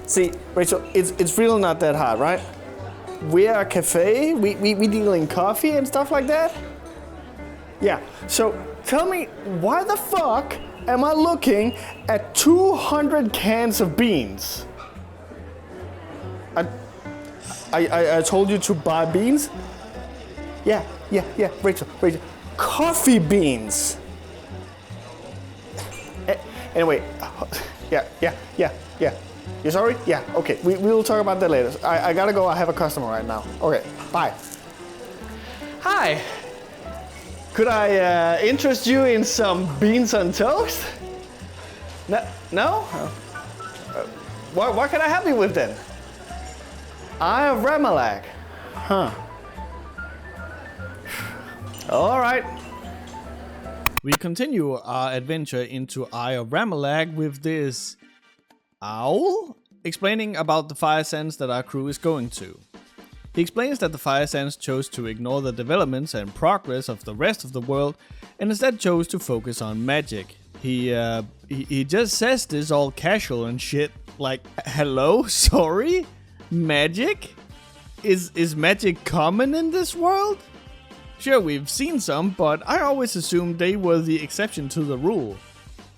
See, Rachel, it's really not that hard, right? We are a cafe, we deal in coffee and stuff like that. Yeah, so tell me, why the fuck am I looking at 200 cans of beans? I told you to buy beans? Yeah, Rachel, coffee beans. Anyway, yeah. You sorry? Yeah, okay, we will talk about that later. I gotta go, I have a customer right now. Okay, bye. Hi, could I interest you in some beans on toast? No? What can I help you with then? I have Ramalach. Huh. All right. We continue our adventure into Eye of Ramalach with this owl explaining about the fire sands that our crew is going to. He explains that the fire sands chose to ignore the developments and progress of the rest of the world and instead chose to focus on magic. He just says this all casual and shit, like, hello, sorry? Magic? Is magic common in this world? Sure, we've seen some, but I always assumed they were the exception to the rule.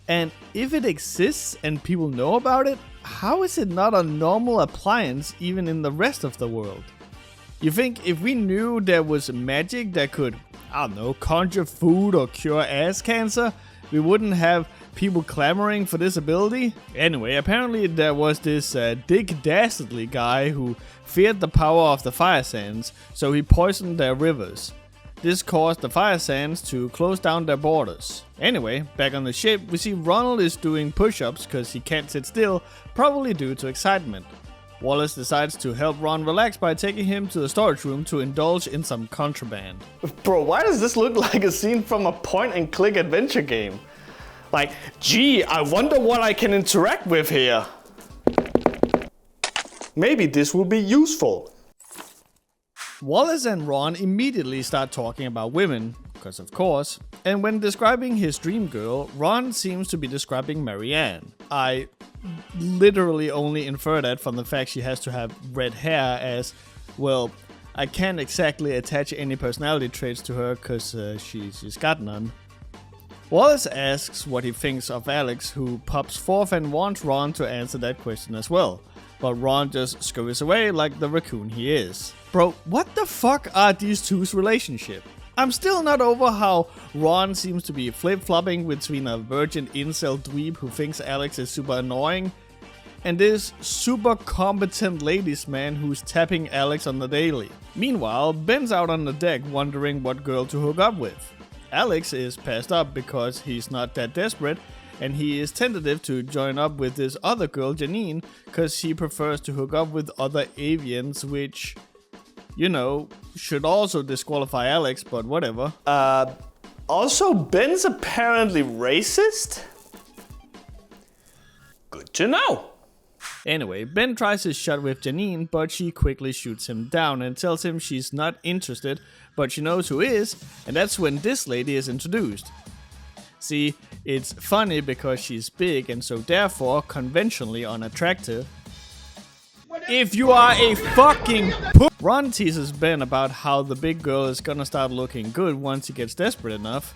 And if it exists and people know about it, how is it not a normal appliance even in the rest of the world? You think if we knew there was magic that could, I don't know, conjure food or cure ass cancer, we wouldn't have people clamoring for this ability? Anyway, apparently there was this Dick Dastardly guy who feared the power of the fire sands, so he poisoned their rivers. This caused the fire sands to close down their borders. Anyway, back on the ship, we see Ronald is doing push-ups because he can't sit still, probably due to excitement. Wallace decides to help Ron relax by taking him to the storage room to indulge in some contraband. Bro, why does this look like a scene from a point-and-click adventure game? Like, gee, I wonder what I can interact with here. Maybe this will be useful. Wallace and Ron immediately start talking about women, because of course, and when describing his dream girl, Ron seems to be describing Marianne. I literally only infer that from the fact she has to have red hair, as, well, I can't exactly attach any personality traits to her because she's got none. Wallace asks what he thinks of Alex, who pops forth and wants Ron to answer that question as well. But Ron just scurries away like the raccoon he is. Bro, what the fuck are these two's relationship? I'm still not over how Ron seems to be flip-flopping between a virgin incel dweeb who thinks Alex is super annoying and this super competent ladies man who's tapping Alex on the daily. Meanwhile, Ben's out on the deck wondering what girl to hook up with. Alex is passed up because he's not that desperate, and he is tentative to join up with this other girl, Janine, because he prefers to hook up with other avians, which, you know, should also disqualify Alex, but whatever. Also, Ben's apparently racist? Good to know. Anyway, Ben tries his shot with Janine, but she quickly shoots him down and tells him she's not interested, but she knows who is, and that's when this lady is introduced. See, it's funny because she's big and so therefore conventionally unattractive. If you are a fucking Ron teases Ben about how the big girl is gonna start looking good once he gets desperate enough.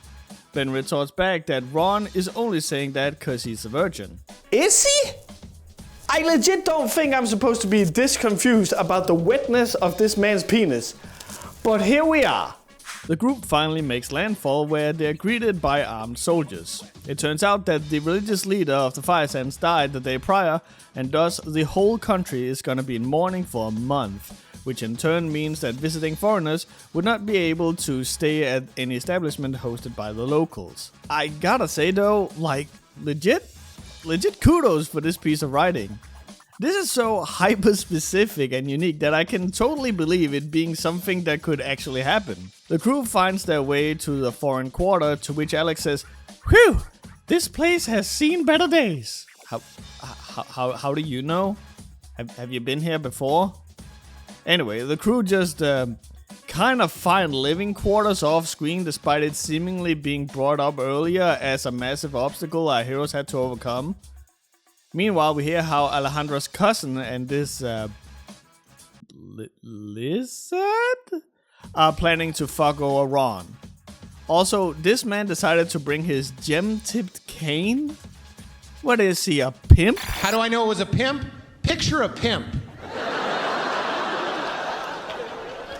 Ben retorts back that Ron is only saying that cause he's a virgin. Is he? I legit don't think I'm supposed to be this confused about the wetness of this man's penis. But here we are. The group finally makes landfall where they're greeted by armed soldiers. It turns out that the religious leader of the Fire Sands died the day prior, and thus the whole country is gonna be in mourning for a month, which in turn means that visiting foreigners would not be able to stay at any establishment hosted by the locals. I gotta say though, like, legit kudos for this piece of writing. This is so hyper-specific and unique that I can totally believe it being something that could actually happen. The crew finds their way to the foreign quarter, to which Alex says, "Whew, this place has seen better days." How do you know? Have you been here before? Anyway, the crew just kind of find living quarters off screen despite it seemingly being brought up earlier as a massive obstacle our heroes had to overcome. Meanwhile, we hear how Alejandra's cousin and this lizard are planning to fuck over Ron. Also, this man decided to bring his gem-tipped cane. What is he, a pimp? How do I know it was a pimp? Picture a pimp.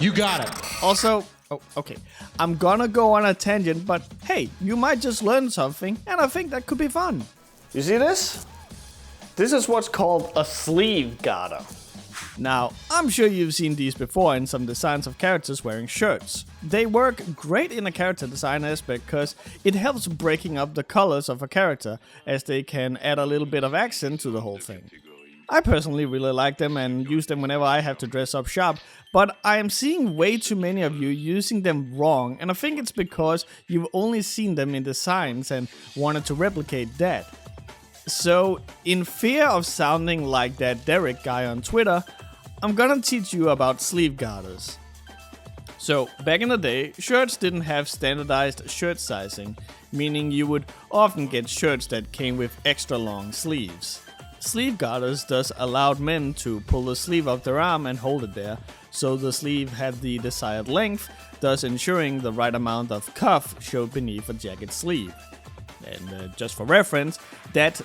You got it. Also, oh, okay, I'm gonna go on a tangent, but hey, you might just learn something, and I think that could be fun. You see this? This is what's called a sleeve garter. Now, I'm sure you've seen these before in some designs of characters wearing shirts. They work great in a character design aspect because it helps breaking up the colors of a character, as they can add a little bit of accent to the whole thing. I personally really like them and use them whenever I have to dress up sharp, but I am seeing way too many of you using them wrong, and I think it's because you've only seen them in designs and wanted to replicate that. So, in fear of sounding like that Derek guy on Twitter, I'm gonna teach you about sleeve garters. So, back in the day, shirts didn't have standardized shirt sizing, meaning you would often get shirts that came with extra long sleeves. Sleeve garters thus allowed men to pull the sleeve up their arm and hold it there, so the sleeve had the desired length, thus ensuring the right amount of cuff showed beneath a jacket sleeve. And just for reference, that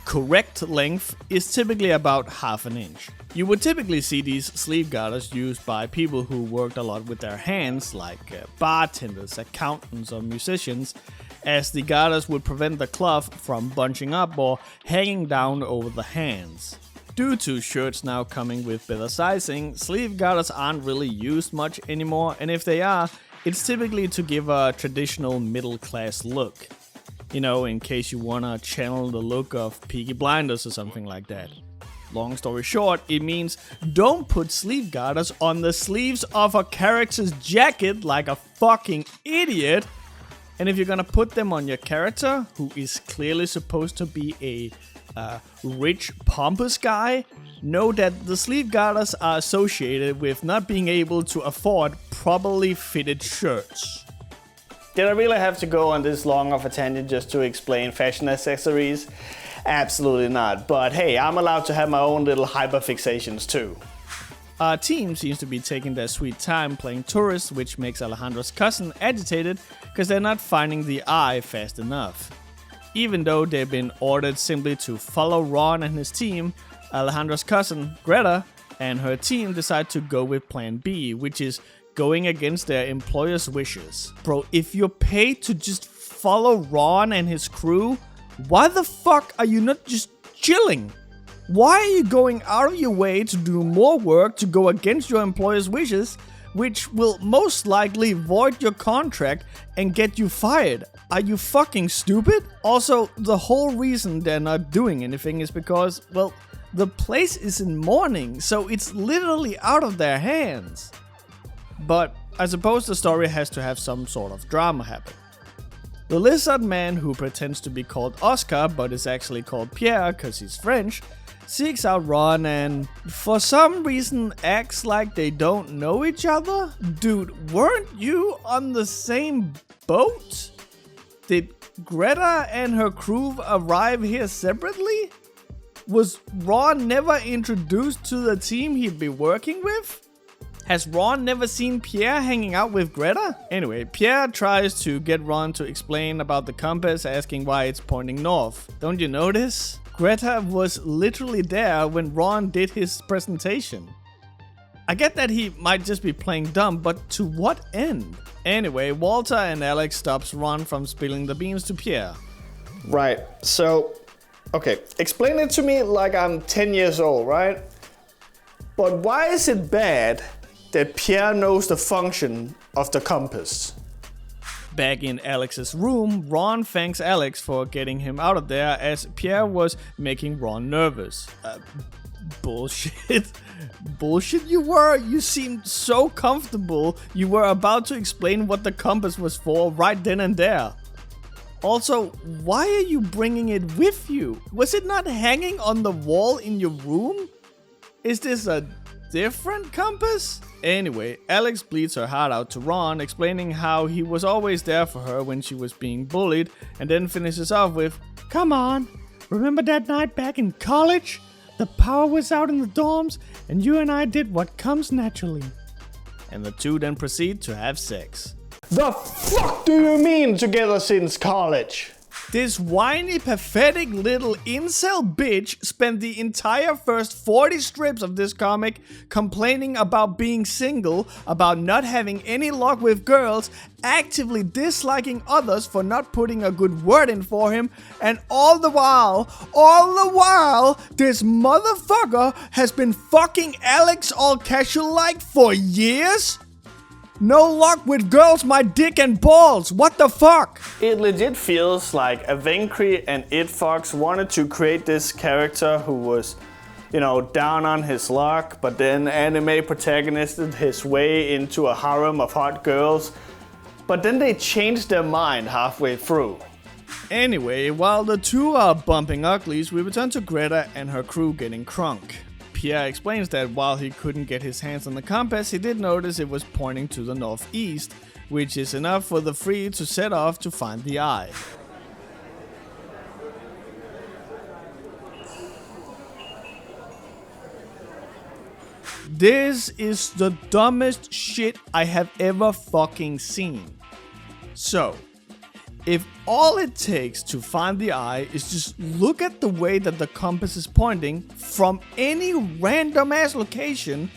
correct length is typically about half an inch. You would typically see these sleeve garters used by people who worked a lot with their hands, like bartenders, accountants, or musicians, as the garters would prevent the cloth from bunching up or hanging down over the hands. Due to shirts now coming with better sizing, sleeve garters aren't really used much anymore, and if they are, it's typically to give a traditional middle-class look. You know, in case you wanna channel the look of Peaky Blinders or something like that. Long story short, it means don't put sleeve garters on the sleeves of a character's jacket like a fucking idiot. And if you're gonna put them on your character, who is clearly supposed to be a rich, pompous guy, know that the sleeve garters are associated with not being able to afford properly fitted shirts. Did I really have to go on this long of a tangent just to explain fashion accessories? Absolutely not. But hey, I'm allowed to have my own little hyperfixations too. Our team seems to be taking their sweet time playing tourists, which makes Alejandra's cousin agitated because they're not finding the eye fast enough. Even though they've been ordered simply to follow Ron and his team, Alejandra's cousin, Greta, and her team decide to go with plan B, which is going against their employer's wishes. Bro, if you're paid to just follow Ron and his crew, why the fuck are you not just chilling? Why are you going out of your way to do more work to go against your employer's wishes, which will most likely void your contract and get you fired? Are you fucking stupid? Also, the whole reason they're not doing anything is because, well, the place is in mourning, so it's literally out of their hands. But I suppose the story has to have some sort of drama happen. The lizard man, who pretends to be called Oscar but is actually called Pierre because he's French, seeks out Ron and, for some reason, acts like they don't know each other? Dude, weren't you on the same boat? Did Greta and her crew arrive here separately? Was Ron never introduced to the team he'd be working with? Has Ron never seen Pierre hanging out with Greta? Anyway, Pierre tries to get Ron to explain about the compass, asking why it's pointing north. Don't you notice? Greta was literally there when Ron did his presentation. I get that he might just be playing dumb, but to what end? Anyway, Walter and Alex stops Ron from spilling the beans to Pierre. Right, so, okay, explain it to me like I'm 10 years old, right? But why is it bad that Pierre knows the function of the compass? Back in Alex's room, Ron thanks Alex for getting him out of there as Pierre was making Ron nervous. Bullshit. Bullshit you were. You seemed so comfortable you were about to explain what the compass was for right then and there. Also, why are you bringing it with you? Was it not hanging on the wall in your room? Is this a different compass? Anyway, Alex bleeds her heart out to Ron, explaining how he was always there for her when she was being bullied, and then finishes off with, "Come on, remember that night back in college? The power was out in the dorms, and you and I did what comes naturally. And the two then proceed to have sex. The fuck do you mean together since college? This whiny, pathetic little incel bitch spent the entire first 40 strips of this comic complaining about being single, about not having any luck with girls, actively disliking others for not putting a good word in for him, and all the while, this motherfucker has been fucking Alex all casual-like for years? No luck with girls, my dick and balls. What the fuck? It legit feels like Avenkri and Fox wanted to create this character who was, down on his luck, but then anime protagonisted his way into a harem of hot girls. But then they changed their mind halfway through. Anyway, while the two are bumping uglies, we return to Greta and her crew getting crunk. Pierre explains that while he couldn't get his hands on the compass, he did notice it was pointing to the northeast, which is enough for the three to set off to find the eye. This is the dumbest shit I have ever fucking seen. So, if all it takes to find the eye is just look at the way that the compass is pointing from any random ass location,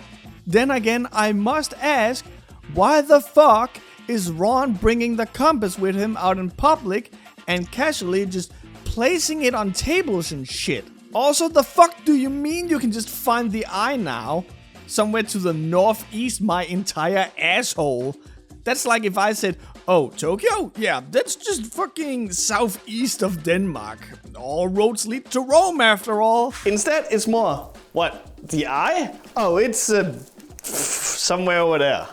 then again I must ask, why the fuck is Ron bringing the compass with him out in public and casually just placing it on tables and shit? Also, the fuck do you mean you can just find the eye now? Somewhere to the northeast, my entire asshole. That's like if I said, oh, Tokyo? Yeah, that's just fucking southeast of Denmark. All roads lead to Rome after all. Instead, it's more, what, the eye? Oh, it's somewhere over there.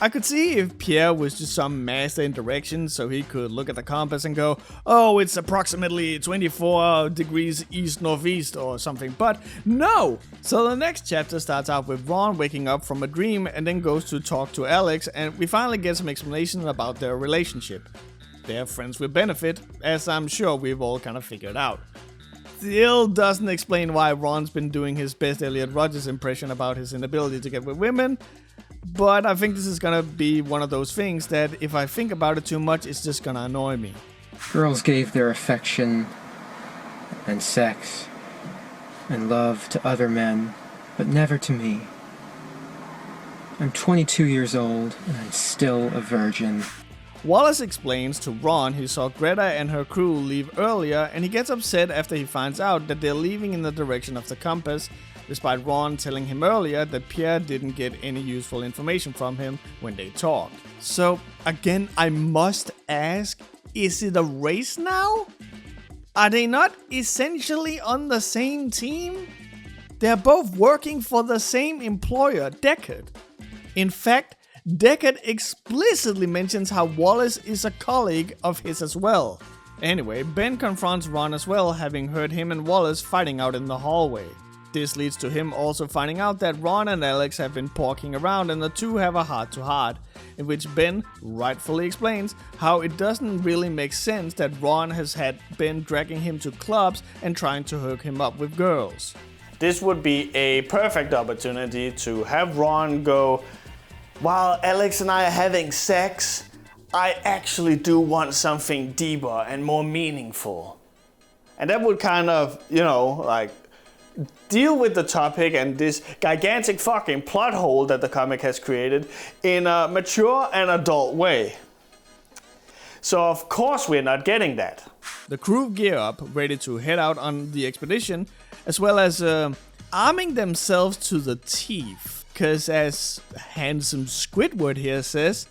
I could see if Pierre was just some master in directions, so he could look at the compass and go, oh, it's approximately 24 degrees east-northeast or something, but no! So the next chapter starts out with Ron waking up from a dream and then goes to talk to Alex, and we finally get some explanation about their relationship. They're friends with benefit, as I'm sure we've all kind of figured out. Still doesn't explain why Ron's been doing his best Elliot Rodgers impression about his inability to get with women, but I think this is gonna be one of those things that if I think about it too much, it's just gonna annoy me. Girls gave their affection and sex and love to other men, but never to me. I'm 22 years old and I'm still a virgin. Wallace explains to Ron he saw Greta and her crew leave earlier, and he gets upset after he finds out that they're leaving in the direction of the compass, despite Ron telling him earlier that Pierre didn't get any useful information from him when they talked. So, again, I must ask, is it a race now? Are they not essentially on the same team? They're both working for the same employer, Deckard. In fact, Deckard explicitly mentions how Wallace is a colleague of his as well. Anyway, Ben confronts Ron as well, having heard him and Wallace fighting out in the hallway. This leads to him also finding out that Ron and Alex have been poking around and the two have a heart-to-heart, in which Ben rightfully explains how it doesn't really make sense that Ron has had Ben dragging him to clubs and trying to hook him up with girls. This would be a perfect opportunity to have Ron go, while Alex and I are having sex, I actually do want something deeper and more meaningful. And that would kind of, deal with the topic and this gigantic fucking plot hole that the comic has created in a mature and adult way. So of course we're not getting that. The crew gear up, ready to head out on the expedition, as well as arming themselves to the teeth. Cause as handsome Squidward here says,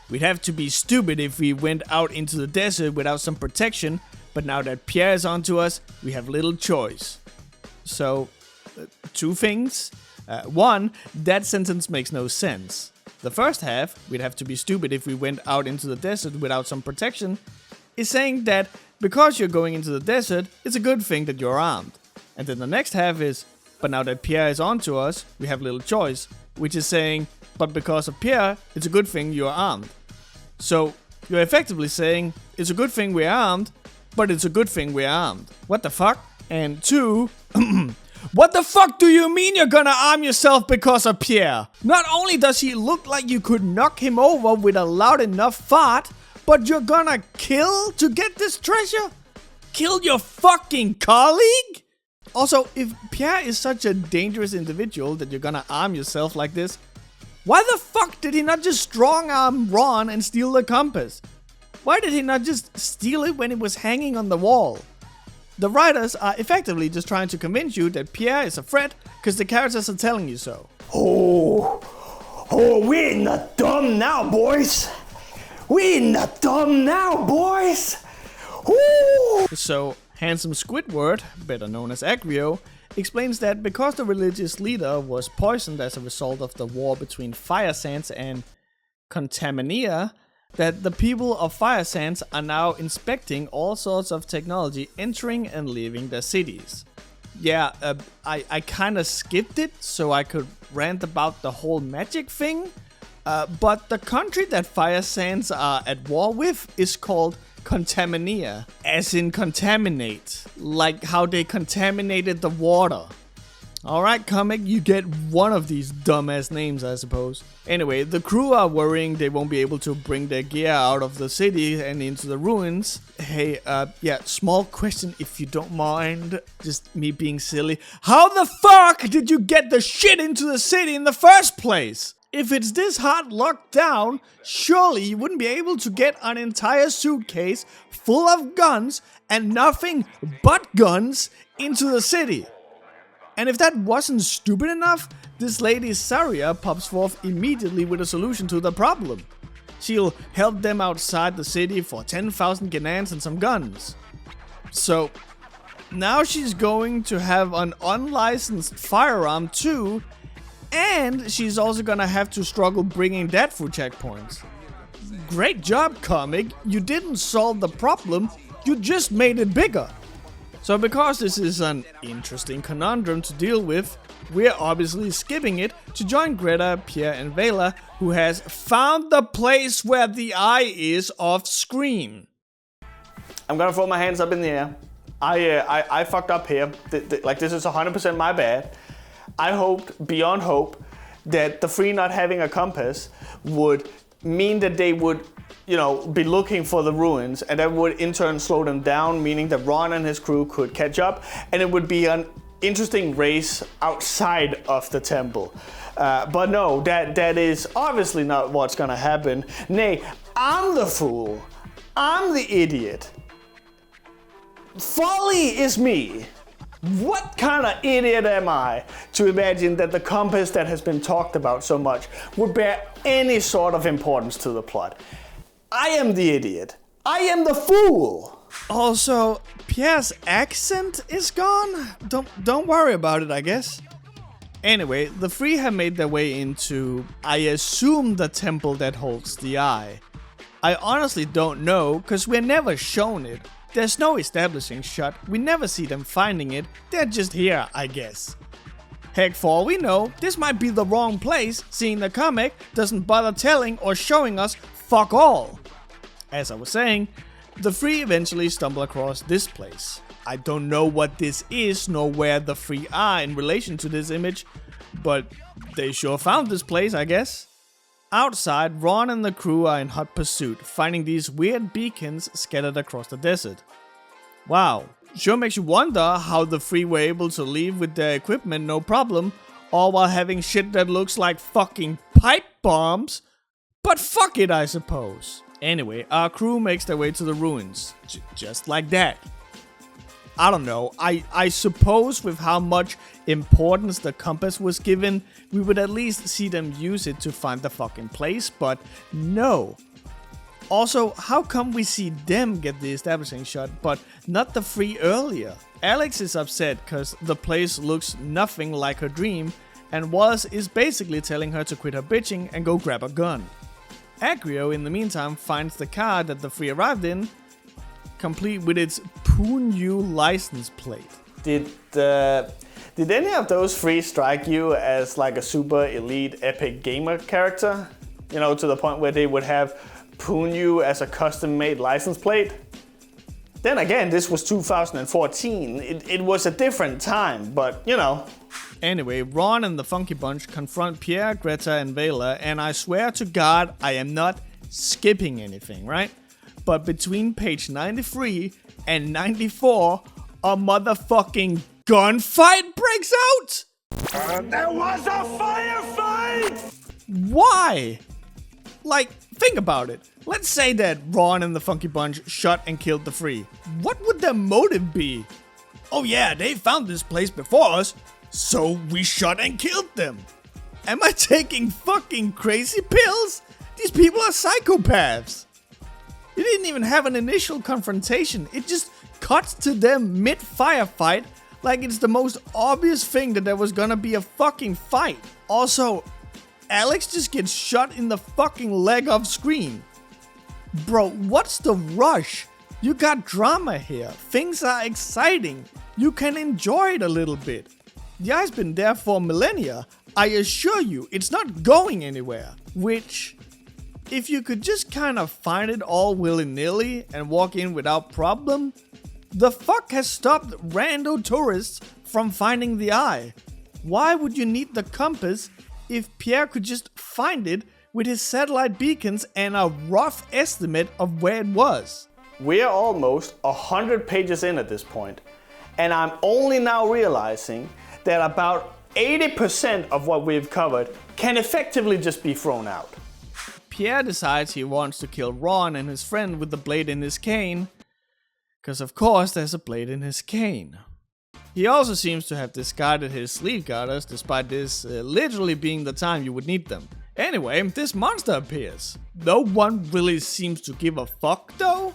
we'd have to be stupid if we went out into the desert without some protection, but now that Pierre is onto us, we have little choice. So, two things. One, that sentence makes no sense. The first half, we'd have to be stupid if we went out into the desert without some protection, is saying that because you're going into the desert, it's a good thing that you're armed. And then the next half is, but now that Pierre is onto us, we have little choice, which is saying, but because of Pierre, it's a good thing you're armed. So, you're effectively saying, it's a good thing we're armed, but it's a good thing we're armed. What the fuck? And 2, what the fuck do you mean you're gonna arm yourself because of Pierre? Not only does he look like you could knock him over with a loud enough fart, but you're gonna kill to get this treasure? Kill your fucking colleague? Also, if Pierre is such a dangerous individual that you're gonna arm yourself like this, why the fuck did he not just strong-arm Ron and steal the compass? Why did he not just steal it when it was hanging on the wall? The writers are effectively just trying to convince you that Pierre is a threat because the characters are telling you so. Oh, we're not dumb now, boys. We're not dumb now, boys. Ooh. So, Handsome Squidward, better known as Agrio, explains that because the religious leader was poisoned as a result of the war between Fire Sands and Contamania, that the people of Fire Sands are now inspecting all sorts of technology entering and leaving their cities. Yeah, I kinda skipped it so I could rant about the whole magic thing, but the country that Fire Sands are at war with is called Contamania, as in contaminate, like how they contaminated the water. Alright, comic, you get one of these dumbass names, I suppose. Anyway, the crew are worrying they won't be able to bring their gear out of the city and into the ruins. Hey, yeah, small question if you don't mind. Just me being silly. How the fuck did you get the shit into the city in the first place? If it's this hard locked down, surely you wouldn't be able to get an entire suitcase full of guns and nothing but guns into the city. And if that wasn't stupid enough, this lady Saria pops forth immediately with a solution to the problem. She'll help them outside the city for 10,000 ganans and some guns. So, now she's going to have an unlicensed firearm too, and she's also gonna have to struggle bringing that through checkpoints. Great job, comic. You didn't solve the problem, you just made it bigger. So because this is an interesting conundrum to deal with, we're obviously skipping it to join Greta, Pierre and Vela, who has found the place where the eye is off screen. I'm gonna throw my hands up in the air. I fucked up here. Like, this is 100% my bad. I hoped, beyond hope, that the Free not having a compass would mean that they would, you know, be looking for the ruins, and that would in turn slow them down, meaning that Ron and his crew could catch up, and it would be an interesting race outside of the temple. But no, that is obviously not what's gonna happen. Nay, I'm the fool. I'm the idiot. Folly is me. What kind of idiot am I to imagine that the compass that has been talked about so much would bear any sort of importance to the plot? I am the idiot. I am the fool. Also, Pierre's accent is gone? Don't worry about it, I guess. Anyway, the Free have made their way into, I assume, the temple that holds the eye. I honestly don't know, cause we're never shown it. There's no establishing shot, we never see them finding it, they're just here, I guess. Heck, for all we know, this might be the wrong place, seeing the comic doesn't bother telling or showing us fuck all. As I was saying, the Free eventually stumble across this place. I don't know what this is, nor where the Free are in relation to this image, but they sure found this place, I guess. Outside, Ron and the crew are in hot pursuit, finding these weird beacons scattered across the desert. Wow, sure makes you wonder how the Free were able to leave with their equipment no problem, all while having shit that looks like fucking pipe bombs. But fuck it, I suppose. Anyway, our crew makes their way to the ruins, just like that. I don't know, I suppose with how much importance the compass was given, we would at least see them use it to find the fucking place, but no. Also, how come we see them get the establishing shot, but not the Free earlier? Alex is upset because the place looks nothing like her dream, and Wallace is basically telling her to quit her bitching and go grab a gun. Agrio, in the meantime, finds the car that the Free arrived in, complete with its Punyu license plate. Did any of those Free strike you as like a super elite epic gamer character? You know, to the point where they would have Punyu as a custom-made license plate? Then again, this was 2014. It was a different time, but you know. Anyway, Ron and the Funky Bunch confront Pierre, Greta, and Vela, and I swear to God, I am not skipping anything, right? But between page 93 and 94, a motherfucking gunfight breaks out! There was a firefight! Why? Like, think about it. Let's say that Ron and the Funky Bunch shot and killed the Three. What would their motive be? Oh yeah, they found this place before us, so we shot and killed them. Am I taking fucking crazy pills? These people are psychopaths. You didn't even have an initial confrontation. It just cuts to them mid-firefight like it's the most obvious thing that there was gonna be a fucking fight. Also, Alex just gets shot in the fucking leg off screen. Bro, what's the rush? You got drama here. Things are exciting. You can enjoy it a little bit. The eye's been there for millennia. I assure you, it's not going anywhere. Which, if you could just kind of find it all willy-nilly and walk in without problem, the fuck has stopped rando tourists from finding the eye? Why would you need the compass if Pierre could just find it with his satellite beacons and a rough estimate of where it was? We're almost 100 pages in at this point, and I'm only now realizing that about 80% of what we've covered can effectively just be thrown out. Pierre decides he wants to kill Ron and his friend with the blade in his cane, because of course there's a blade in his cane. He also seems to have discarded his sleeve guarders, despite this literally being the time you would need them. Anyway, this monster appears. No one really seems to give a fuck though.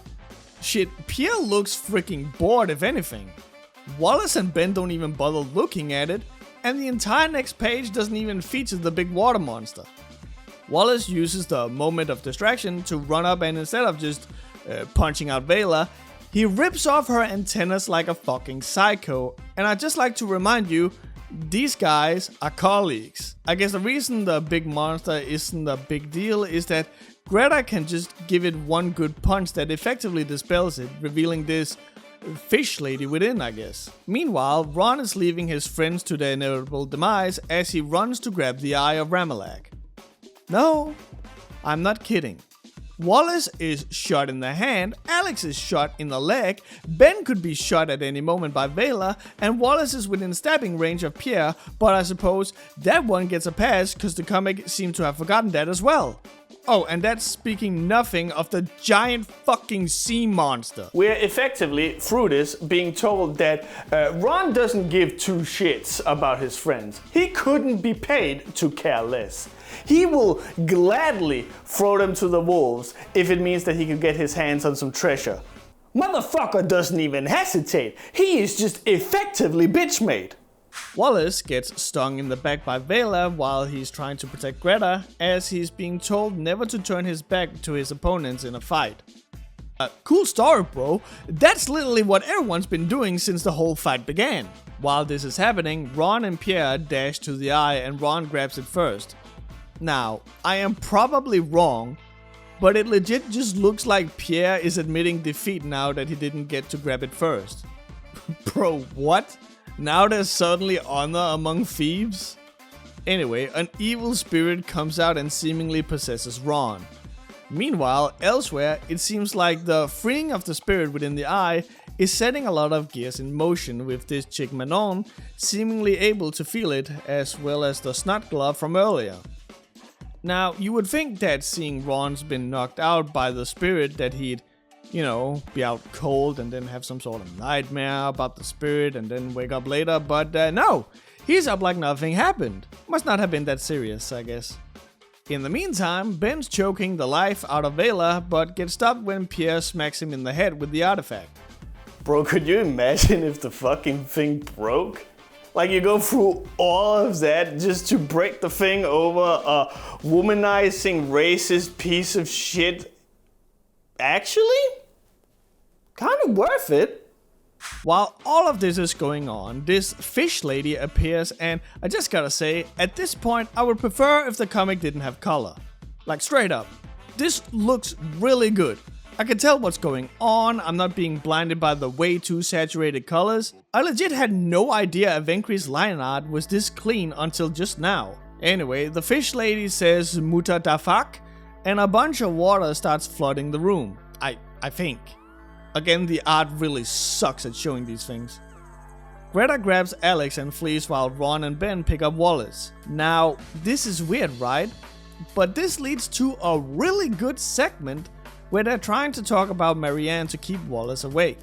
Shit, Pierre looks freaking bored if anything. Wallace and Ben don't even bother looking at it, and the entire next page doesn't even feature the big water monster. Wallace uses the moment of distraction to run up, and instead of just punching out Vela, he rips off her antennas like a fucking psycho. And I'd just like to remind you, these guys are colleagues. I guess the reason the big monster isn't a big deal is that Greta can just give it one good punch that effectively dispels it, revealing this fish lady within, I guess. Meanwhile, Ron is leaving his friends to their inevitable demise as he runs to grab the eye of Ramalach. No, I'm not kidding. Wallace is shot in the hand, Alex is shot in the leg, Ben could be shot at any moment by Vela, and Wallace is within stabbing range of Pierre, but I suppose that one gets a pass because the comic seemed to have forgotten that as well. Oh, and that's speaking nothing of the giant fucking sea monster. We're effectively, through this, being told that Ron doesn't give two shits about his friends. He couldn't be paid to care less. He will gladly throw them to the wolves if it means that he can get his hands on some treasure. Motherfucker doesn't even hesitate. He is just effectively bitch-made. Wallace gets stung in the back by Vela while he's trying to protect Greta, as he's being told never to turn his back to his opponents in a fight. Cool story, bro. That's literally what everyone's been doing since the whole fight began. While this is happening, Ron and Pierre dash to the eye and Ron grabs it first. Now, I am probably wrong, but it legit just looks like Pierre is admitting defeat now that he didn't get to grab it first. Bro, what? Now there's suddenly honor among thieves? Anyway, an evil spirit comes out and seemingly possesses Ron. Meanwhile, elsewhere, it seems like the freeing of the spirit within the eye is setting a lot of gears in motion, with this chick Manon seemingly able to feel it, as well as the snot glove from earlier. Now, you would think that seeing Ron's been knocked out by the spirit that he'd, be out cold and then have some sort of nightmare about the spirit and then wake up later, but no, he's up like nothing happened. Must not have been that serious, I guess. In the meantime, Ben's choking the life out of Vela, but gets stopped when Pierre smacks him in the head with the artifact. Bro, could you imagine if the fucking thing broke? Like, you go through all of that just to break the thing over a womanizing, racist piece of shit. Actually? Kind of worth it. While all of this is going on, this fish lady appears, and I just gotta say, at this point, I would prefer if the comic didn't have color. Like, straight up. This looks really good. I can tell what's going on, I'm not being blinded by the way too saturated colors. I legit had no idea Avenkri's line art was this clean until just now. Anyway, the fish lady says "Muta da fuck," and a bunch of water starts flooding the room. I think. Again, the art really sucks at showing these things. Greta grabs Alex and flees while Ron and Ben pick up Wallace. Now, this is weird, right? But this leads to a really good segment where they're trying to talk about Marianne to keep Wallace awake.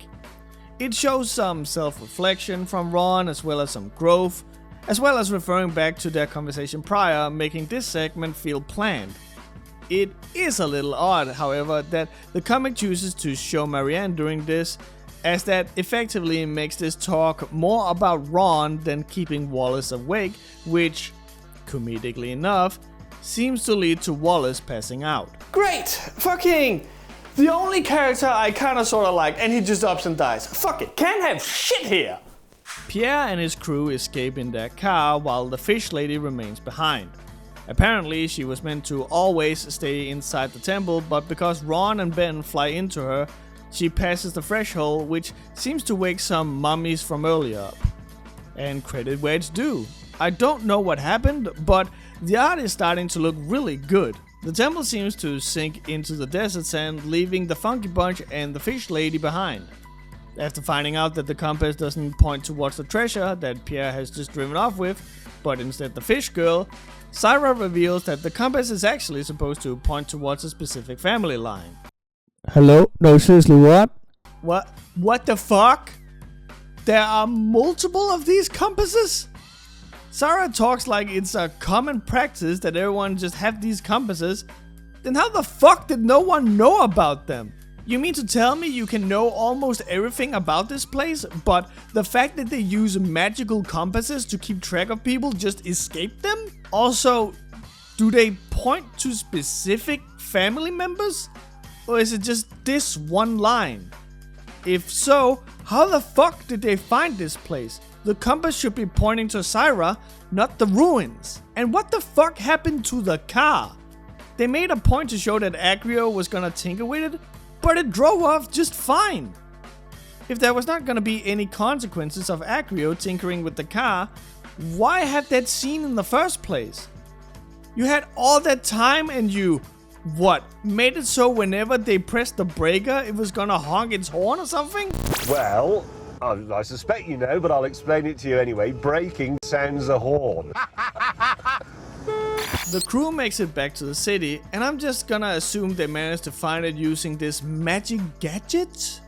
It shows some self-reflection from Ron as well as some growth, as well as referring back to their conversation prior, making this segment feel planned. It is a little odd, however, that the comic chooses to show Marianne during this, as that effectively makes this talk more about Ron than keeping Wallace awake, which, comedically enough, seems to lead to Wallace passing out. Great! Fucking the only character I kinda sorta like, and he just ups and dies. Fuck it, can't have shit here! Pierre and his crew escape in their car while the fish lady remains behind. Apparently, she was meant to always stay inside the temple, but because Ron and Ben fly into her, she passes the threshold, which seems to wake some mummies from earlier up. And credit where it's due. I don't know what happened, but the art is starting to look really good. The temple seems to sink into the desert sand, leaving the Funky Bunch and the fish lady behind. After finding out that the compass doesn't point towards the treasure that Pierre has just driven off with, but instead the fish girl, Syra reveals that the compass is actually supposed to point towards a specific family line. Hello? No, seriously, what? What the fuck? There are multiple of these compasses? Syra talks like it's a common practice that everyone just have these compasses. Then how the fuck did no one know about them? You mean to tell me you can know almost everything about this place, but the fact that they use magical compasses to keep track of people just escaped them? Also, do they point to specific family members? Or is it just this one line? If so, how the fuck did they find this place? The compass should be pointing to Syra, not the ruins. And what the fuck happened to the car? They made a point to show that Agrio was gonna tinker with it, but it drove off just fine. If there was not gonna be any consequences of Agrio tinkering with the car, why have that scene in the first place? You had all that time and you, made it so whenever they pressed the breaker it was gonna honk its horn or something? Well, I suspect you know, but I'll explain it to you anyway. Braking sounds a horn. The crew makes it back to the city, and I'm just gonna assume they managed to find it using this magic gadget?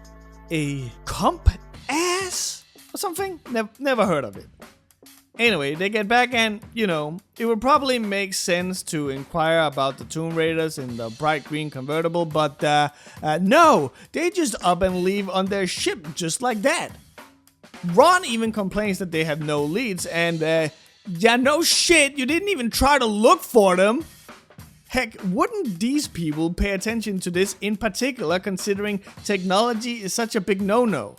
A compass? Or something? Never heard of it. Anyway, they get back and, it would probably make sense to inquire about the Tomb Raiders in the bright green convertible, but no, they just up and leave on their ship just like that. Ron even complains that they have no leads and, yeah, no shit, you didn't even try to look for them. Heck, wouldn't these people pay attention to this in particular, considering technology is such a big no-no?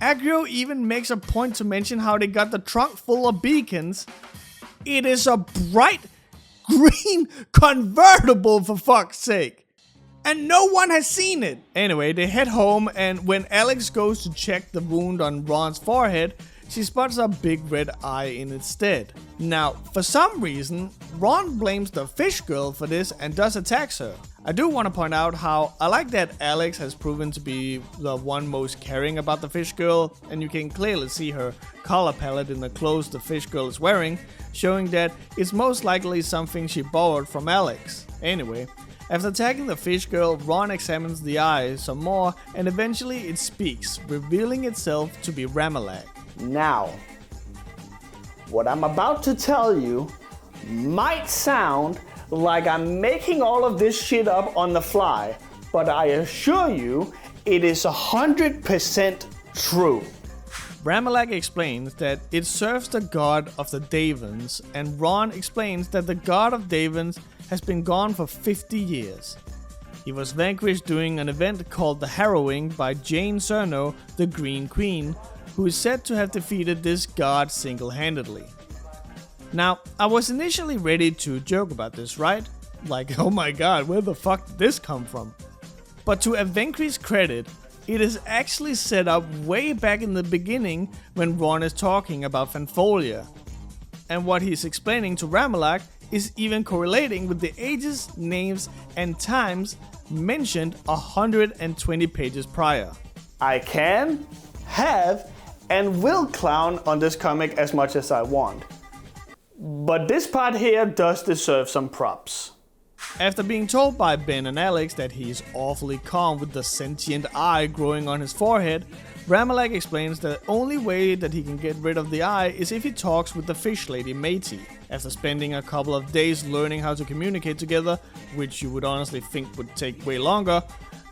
Agrio even makes a point to mention how they got the trunk full of beacons. It is a bright green convertible, for fuck's sake. And no one has seen it. Anyway, they head home, and when Alex goes to check the wound on Ron's forehead, she spots a big red eye in its stead. Now, for some reason, Ron blames the fish girl for this and thus attacks her. I do want to point out how I like that Alex has proven to be the one most caring about the fish girl, and you can clearly see her color palette in the clothes the fish girl is wearing, showing that it's most likely something she borrowed from Alex. Anyway, after attacking the fish girl, Ron examines the eye some more, and eventually it speaks, revealing itself to be Ramalach. Now, what I'm about to tell you might sound like I'm making all of this shit up on the fly, but I assure you it is 100% true. Ramalach explains that it serves the god of the Davans, and Ron explains that the god of Davans has been gone for 50 years. He was vanquished during an event called the Harrowing by Jane Cerno, the Green Queen, who is said to have defeated this god single-handedly. Now, I was initially ready to joke about this, right? Like, oh my god, where the fuck did this come from? But to Evenkrie's credit, it is actually set up way back in the beginning when Ron is talking about Fanfolia. And what he's explaining to Ramalach is even correlating with the ages, names, and times mentioned 120 pages prior. I can, have, and will clown on this comic as much as I want. But this part here does deserve some props. After being told by Ben and Alex that he's awfully calm with the sentient eye growing on his forehead, Ramalach explains the only way that he can get rid of the eye is if he talks with the fish lady Matey. After spending a couple of days learning how to communicate together, which you would honestly think would take way longer,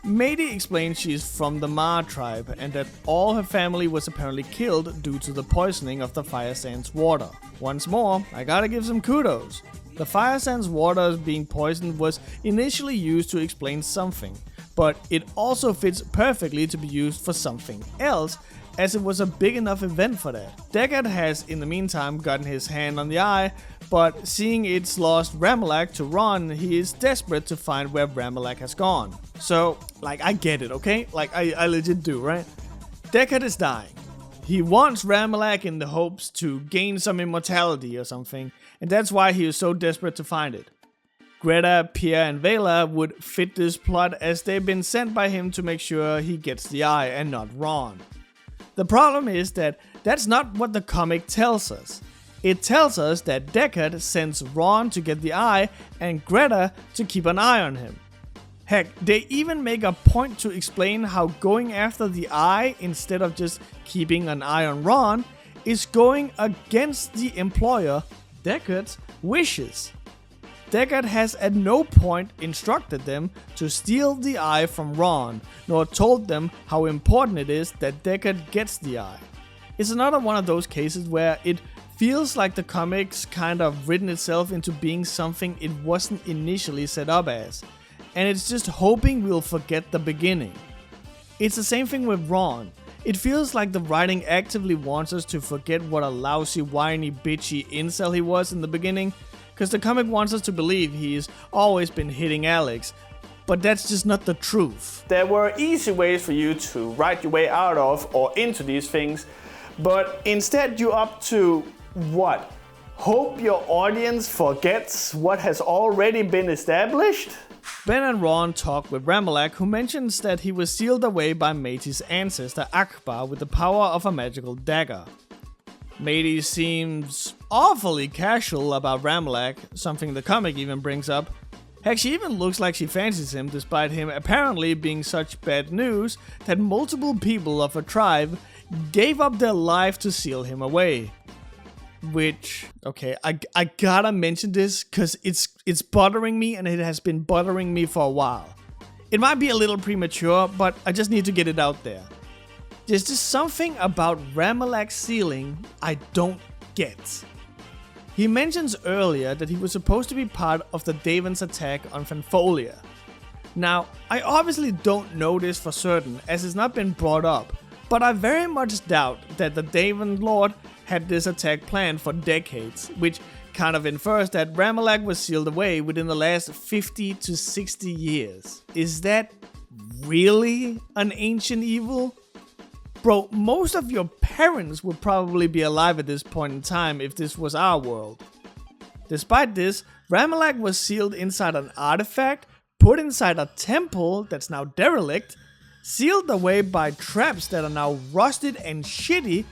Matey explains she is from the Ma tribe and that all her family was apparently killed due to the poisoning of the Fire Sands water. Once more, I gotta give some kudos. The Fire Sands water being poisoned was initially used to explain something, but it also fits perfectly to be used for something else, as it was a big enough event for that. Deckard has in the meantime gotten his hand on the eye, but seeing it's lost Ramalach to Ron, he is desperate to find where Ramalach has gone. So, I get it, okay? I legit do, right? Deckard is dying. He wants Ramalach in the hopes to gain some immortality or something, and that's why he is so desperate to find it. Greta, Pierre, and Vela would fit this plot as they've been sent by him to make sure he gets the eye and not Ron. The problem is that that's not what the comic tells us. It tells us that Deckard sends Ron to get the eye and Greta to keep an eye on him. Heck, they even make a point to explain how going after the eye instead of just keeping an eye on Ron is going against the employer, Deckard's, wishes. Deckard has at no point instructed them to steal the eye from Ron, nor told them how important it is that Deckard gets the eye. It's another one of those cases where it feels like the comic's kind of written itself into being something it wasn't initially set up as, and it's just hoping we'll forget the beginning. It's the same thing with Ron. It feels like the writing actively wants us to forget what a lousy, whiny, bitchy incel he was in the beginning, because the comic wants us to believe he's always been hitting Alex, but that's just not the truth. There were easy ways for you to write your way out of or into these things, but instead you opt to, what? Hope your audience forgets what has already been established? Ben and Ron talk with Ramalach, who mentions that he was sealed away by Matey's ancestor Akbar with the power of a magical dagger. Matey seems awfully casual about Ramalach, something the comic even brings up. Heck, she even looks like she fancies him despite him apparently being such bad news that multiple people of her tribe gave up their life to seal him away. Which, okay, I gotta mention this because it's bothering me and it has been bothering me for a while. It might be a little premature, but I just need to get it out there. There's just something about Ramalach's sealing I don't get. He mentions earlier that he was supposed to be part of the Daven's attack on Fanfolia. Now, I obviously don't know this for certain as it's not been brought up, but I very much doubt that the Daven Lord had this attack planned for decades, which kind of infers that Ramalach was sealed away within the last 50 to 60 years. Is that really an ancient evil? Bro, most of your parents would probably be alive at this point in time if this was our world. Despite this, Ramalach was sealed inside an artifact, put inside a temple that's now derelict, sealed away by traps that are now rusted and shitty,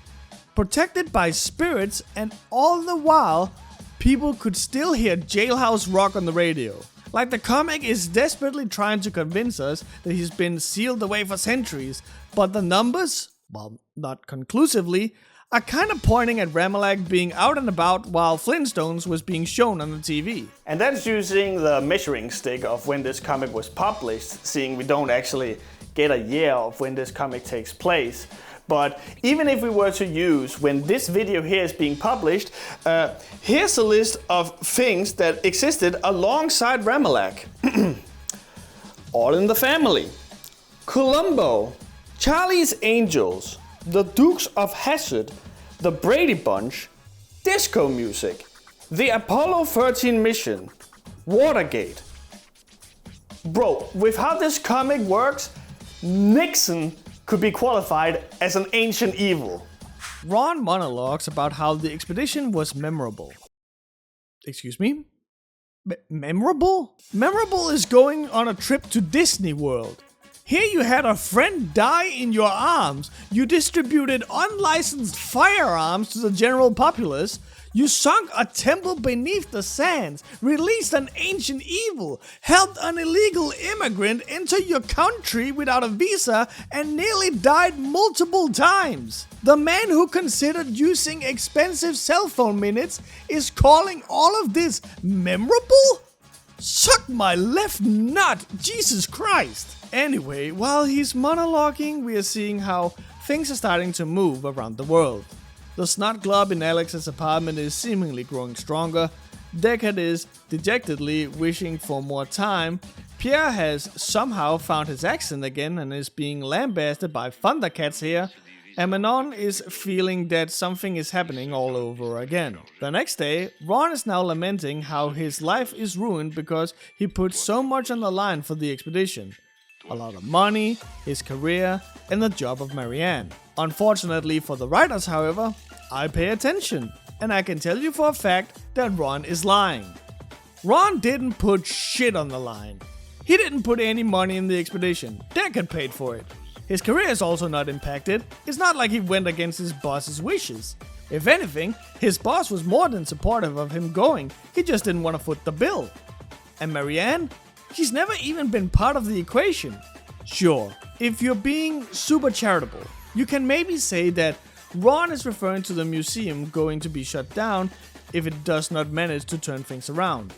protected by spirits, and all the while, people could still hear Jailhouse Rock on the radio. Like the comic is desperately trying to convince us that he's been sealed away for centuries, but the numbers, well, not conclusively, are kind of pointing at Ramalach being out and about while Flintstones was being shown on the TV. And that's using the measuring stick of when this comic was published, seeing we don't actually get a year of when this comic takes place. But even if we were to use when this video here is being published, here's a list of things that existed alongside Ramalach. All in the Family, Columbo, Charlie's Angels, The Dukes of Hazzard, The Brady Bunch, Disco Music, The Apollo 13 Mission, Watergate, Bro, with how this comic works, Knudson could be qualified as an ancient evil. Ron monologues about how the expedition was memorable. Excuse me? Memorable? Memorable is going on a trip to Disney World. Here you had a friend die in your arms, you distributed unlicensed firearms to the general populace, you sunk a temple beneath the sands, released an ancient evil, helped an illegal immigrant enter your country without a visa, and nearly died multiple times. The man who considered using expensive cell phone minutes is calling all of this memorable? Suck my left nut, Jesus Christ! Anyway, while he's monologuing, we are seeing how things are starting to move around the world. The snot glob in Alex's apartment is seemingly growing stronger. Deckard is dejectedly wishing for more time. Pierre has somehow found his accent again and is being lambasted by Thundercats here. And Manon is feeling that something is happening all over again. The next day, Ron is now lamenting how his life is ruined because he put so much on the line for the expedition. A lot of money, his career, and the job of Marianne. Unfortunately for the writers, however, I pay attention, and I can tell you for a fact that Ron is lying. Ron didn't put shit on the line. He didn't put any money in the expedition. Deckard paid for it. His career is also not impacted. It's not like he went against his boss's wishes. If anything, his boss was more than supportive of him going. He just didn't want to foot the bill. And Marianne? She's never even been part of the equation. Sure, if you're being super charitable, you can maybe say that Ron is referring to the museum going to be shut down if it does not manage to turn things around.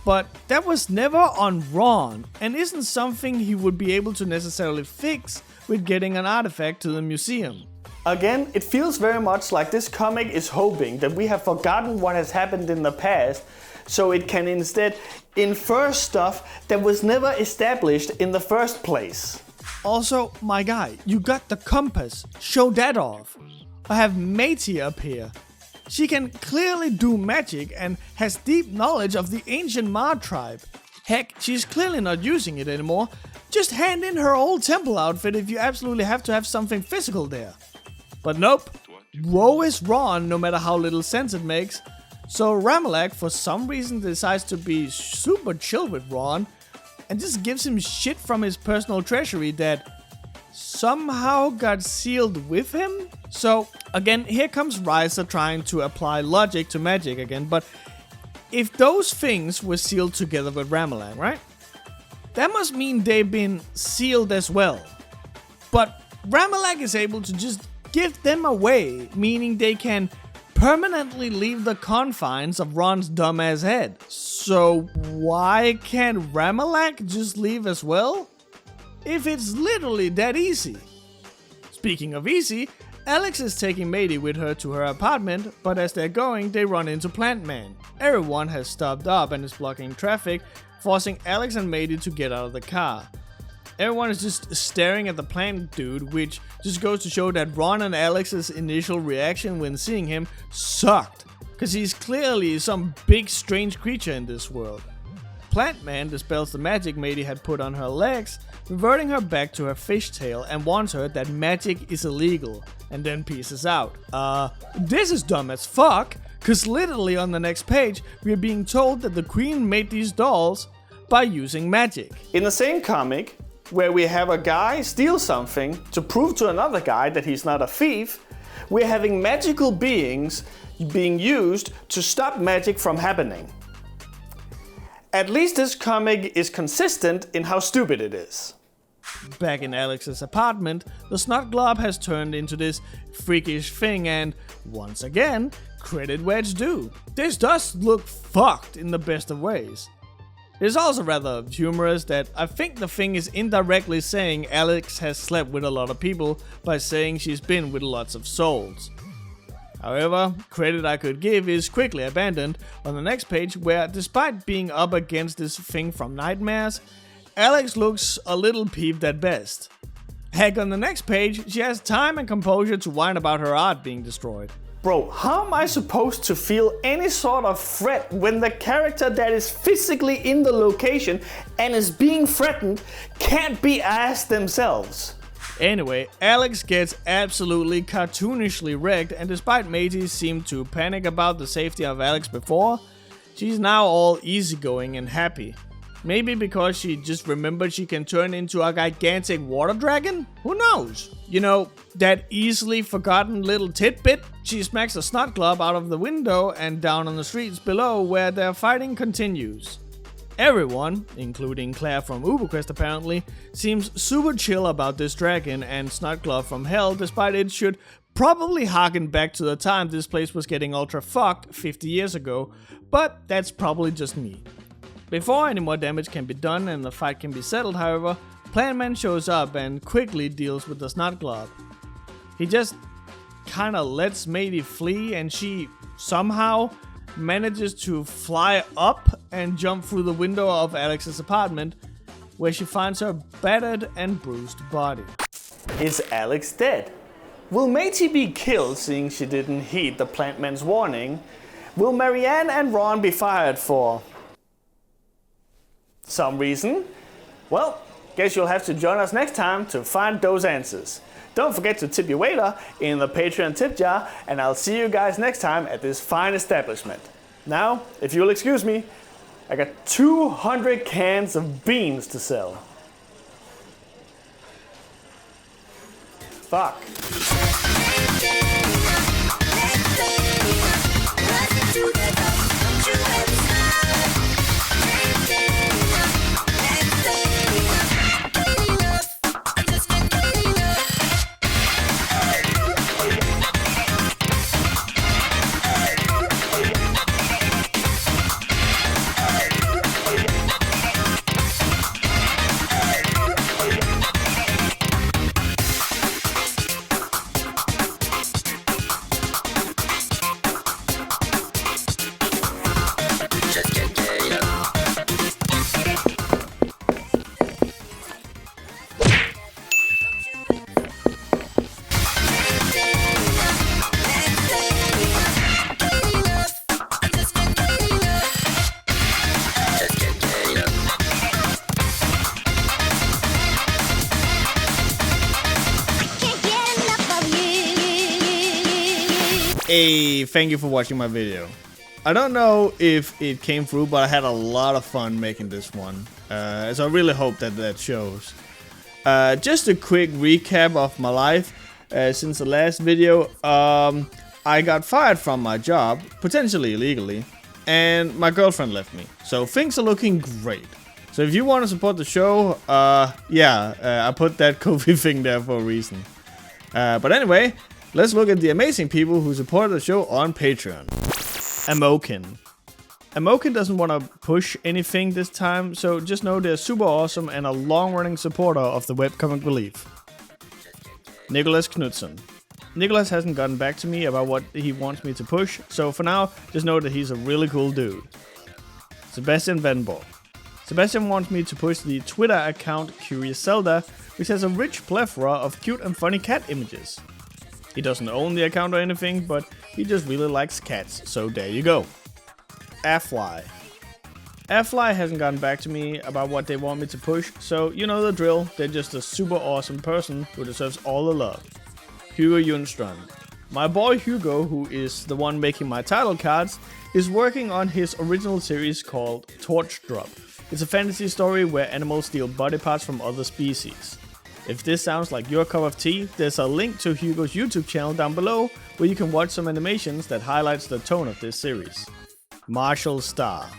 But that was never on Ron, and isn't something he would be able to necessarily fix with getting an artifact to the museum. Again, it feels very much like this comic is hoping that we have forgotten what has happened in the past, so it can instead infer stuff that was never established in the first place. Also, my guy, you got the compass. Show that off. I have Matey up here. She can clearly do magic and has deep knowledge of the ancient Ma tribe. Heck, she's clearly not using it anymore. Just hand in her old temple outfit if you absolutely have to have something physical there. But nope. Woe is Ron, no matter how little sense it makes. So Ramalach for some reason decides to be super chill with Ron and just gives him shit from his personal treasury that somehow got sealed with him. So again, here comes Riser trying to apply logic to magic again, but if those things were sealed together with Ramalach, right? That must mean they've been sealed as well. But Ramalach is able to just give them away, meaning they can permanently leave the confines of Ron's dumbass head. So why can't Ramalach just leave as well? If it's literally that easy. Speaking of easy, Alex is taking Matey with her to her apartment, but as they're going, they run into Plant Man. Everyone has stopped up and is blocking traffic, forcing Alex and Matey to get out of the car. Everyone is just staring at the plant dude, which just goes to show that Ron and Alex's initial reaction when seeing him sucked, cause he's clearly some big strange creature in this world. Plant Man dispels the magic Matey had put on her legs, reverting her back to her fishtail and warns her that magic is illegal, and then pieces out. This is dumb as fuck, cause literally on the next page, we're being told that the queen made these dolls by using magic. In the same comic, where we have a guy steal something to prove to another guy that he's not a thief, we're having magical beings being used to stop magic from happening. At least this comic is consistent in how stupid it is. Back in Alex's apartment, the snot glob has turned into this freakish thing and, once again, credit where it's due. This does look fucked in the best of ways. It's also rather humorous that I think the thing is indirectly saying Alex has slept with a lot of people by saying she's been with lots of souls. However, credit I could give is quickly abandoned on the next page where, despite being up against this thing from nightmares, Alex looks a little peeved at best. Heck, on the next page, she has time and composure to whine about her art being destroyed. Bro, how am I supposed to feel any sort of threat when the character that is physically in the location and is being threatened can't be asked themselves? Anyway, Alex gets absolutely cartoonishly wrecked, and despite Matey seemed to panic about the safety of Alex before, she's now all easygoing and happy. Maybe because she just remembered she can turn into a gigantic water dragon? Who knows? You know, that easily forgotten little tidbit? She smacks a snot glob out of the window and down on the streets below where their fighting continues. Everyone, including Claire from UberQuest apparently, seems super chill about this dragon and snot glove from hell, despite it should probably harken back to the time this place was getting ultra fucked 50 years ago, but that's probably just me. Before any more damage can be done and the fight can be settled, however, Plantman shows up and quickly deals with the snot glove. He just kinda lets Matey flee, and she somehow manages to fly up and jump through the window of Alex's apartment, where she finds her battered and bruised body. Is Alex dead? Will Matey be killed seeing she didn't heed the Plantman's warning? Will Marianne and Ron be fired for some reason? Well, guess you'll have to join us next time to find those answers. Don't forget to tip your waiter in the Patreon tip jar, and I'll see you guys next time at this fine establishment. Now, if you'll excuse me, I got 200 cans of beans to sell. Fuck. Hey, thank you for watching my video. I don't know if it came through, but I had a lot of fun making this one. So I really hope that shows. Just a quick recap of my life since the last video. I got fired from my job, potentially illegally, and my girlfriend left me. So things are looking great. So if you want to support the show, I put that Ko-fi thing there for a reason. But anyway, let's look at the amazing people who support the show on Patreon. Amocin. Amocin doesn't want to push anything this time, so just know they're super awesome and a long-running supporter of the Webcomic Relief. Nicholas Knudson. Nicholas hasn't gotten back to me about what he wants me to push, so for now, just know that he's a really cool dude. Sebastian Vandborg. Sebastian wants me to push the Twitter account Curious Zelda, which has a rich plethora of cute and funny cat images. He doesn't own the account or anything, but he just really likes cats, so there you go. Athlai. Athlai hasn't gotten back to me about what they want me to push, so you know the drill, they're just a super awesome person who deserves all the love. Hugo Junstrand. My boy Hugo, who is the one making my title cards, is working on his original series called Torch Drop. It's a fantasy story where animals steal body parts from other species. If this sounds like your cup of tea, there's a link to Hugo's YouTube channel down below where you can watch some animations that highlights the tone of this series. Marshall Starr.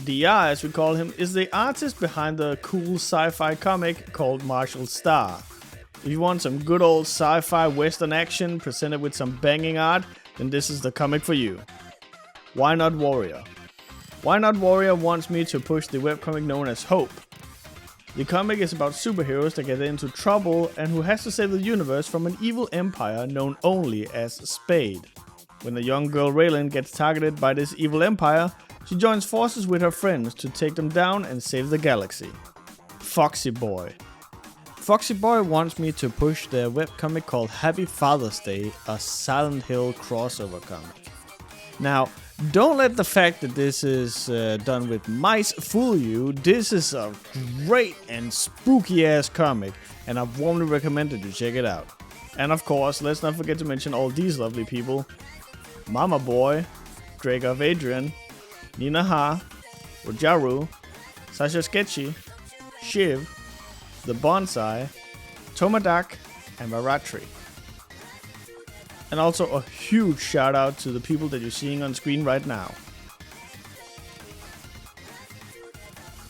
DR, as we call him, is the artist behind the cool sci-fi comic called Marshall Starr. If you want some good old sci-fi western action presented with some banging art, then this is the comic for you. Why Not Warrior. Why Not Warrior wants me to push the webcomic known as Hope. The comic is about superheroes that get into trouble and who has to save the universe from an evil empire known only as Spade. When the young girl Raylan gets targeted by this evil empire, she joins forces with her friends to take them down and save the galaxy. Foxy Boy. Foxy Boy wants me to push their webcomic called Happy Father's Day, a Silent Hill crossover comic. Now, don't let the fact that this is done with mice fool you. This is a great and spooky ass comic, and I warmly recommend that you check it out. And of course, let's not forget to mention all these lovely people: Mama Boy, Draco of Adrian, Nina Ha, Rojaru, Sasha Sketchy, Shiv, The Bonsai, Tomadak, and Varatri. And also a huge shout out to the people that you're seeing on screen right now.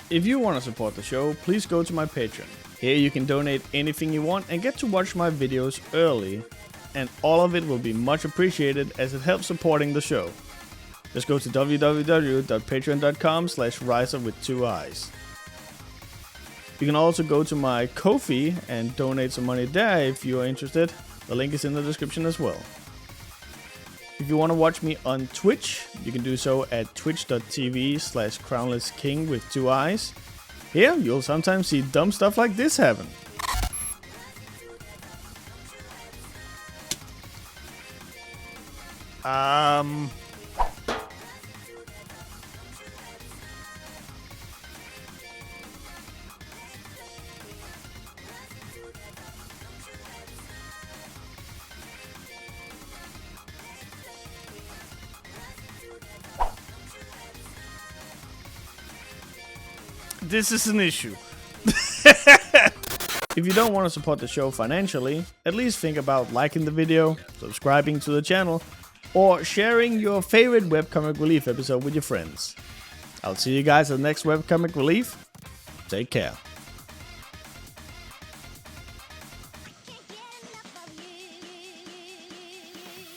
If you want to support the show, please go to my Patreon. Here you can donate anything you want and get to watch my videos early, and all of it will be much appreciated as it helps supporting the show. Just go to www.patreon.com/riser with2eyes. You can also go to my Ko-fi and donate some money there if you are interested. The link is in the description as well. If you want to watch me on Twitch, you can do so at twitch.tv/crownlessking with 2 eyes. Here, you'll sometimes see dumb stuff like this happen. This is an issue. If you don't want to support the show financially, at least think about liking the video, subscribing to the channel, or sharing your favorite Webcomic Relief episode with your friends. I'll see you guys at the next Webcomic Relief. Take care.